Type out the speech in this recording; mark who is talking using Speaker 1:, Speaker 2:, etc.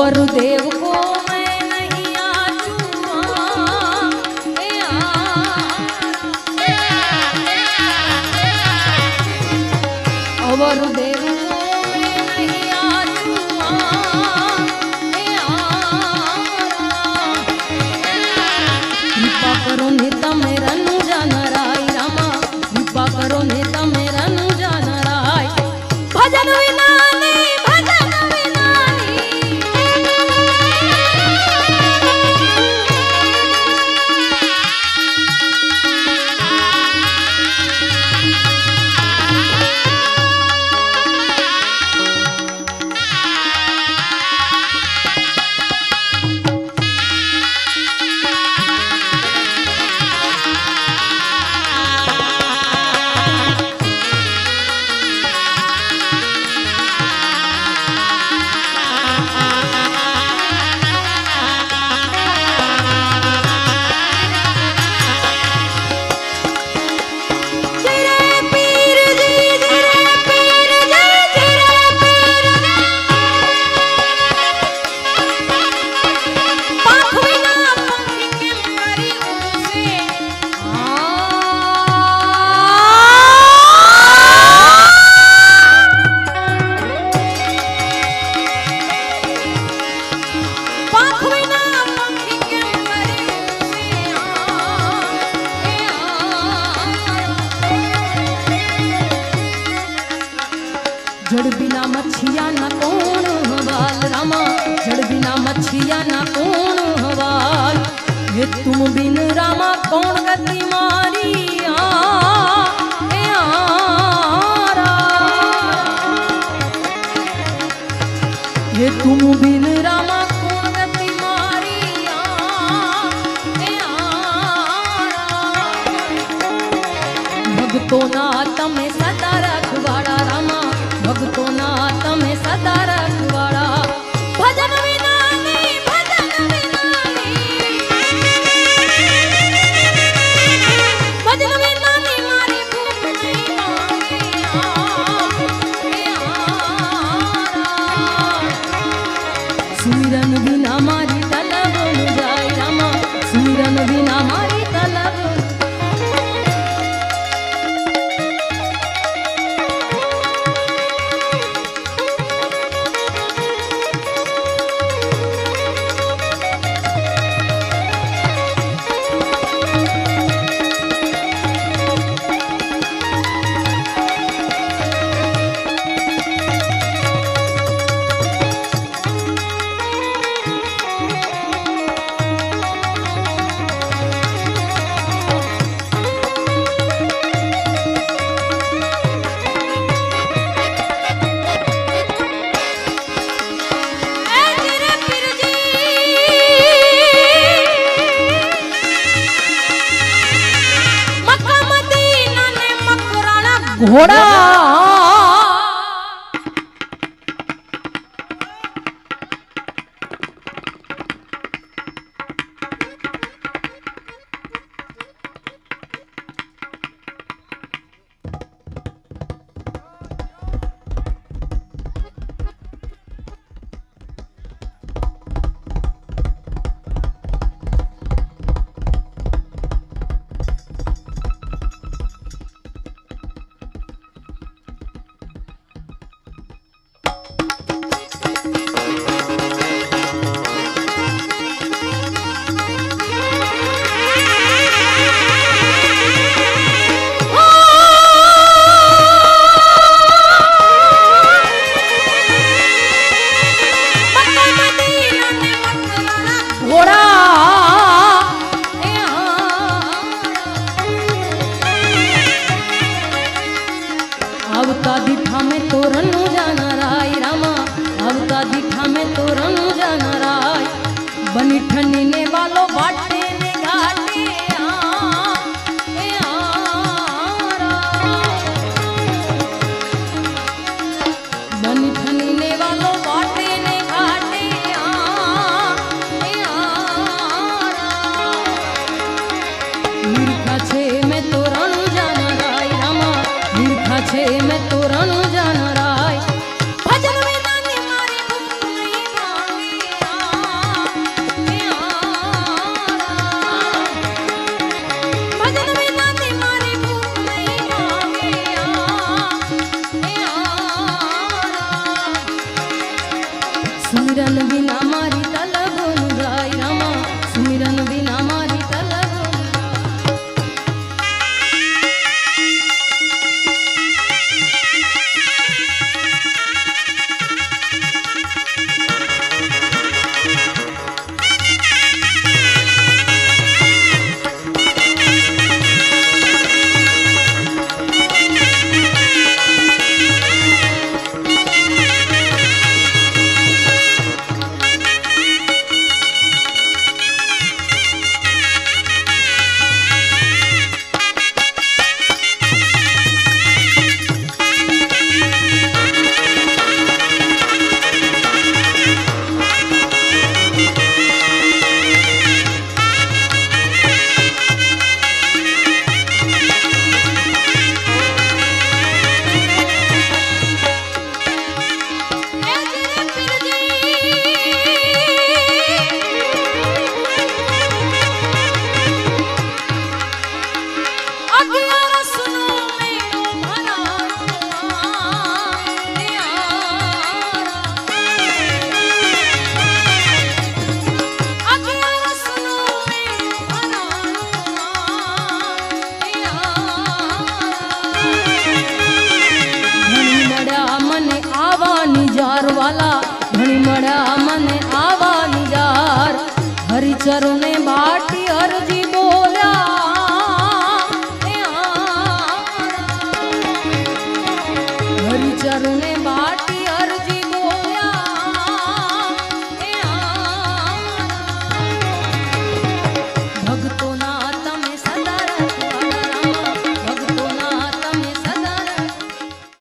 Speaker 1: अवरुदेव को मैं नहीं आचूं अवरुदेव को मैं नहीं आचूं कृपा करो ने तमे रंजन राय रामा कृपा करो ने तमे रंजन राय भजन विना नहीं भजन विना जड़ बिना मच्छिया ना कौन हवाल रामा जड़ बिना मच्छिया ना कौन हवाल ये तुम बिन रामा कौन गति मारी ये तुम बिन रामा कौन गति मारी भगतो ना तमे सदा रखवाड़ा रामा भगतो ना तमे सदा रखवाड़ा भजन विना नहीं भजन विना भजन विना नहीं मारी भूख नहीं सुमिरन बिना मारी तलब जाय रामा सुमिरन बिना मारी तलब घोड़ा ટીચરોને બાળ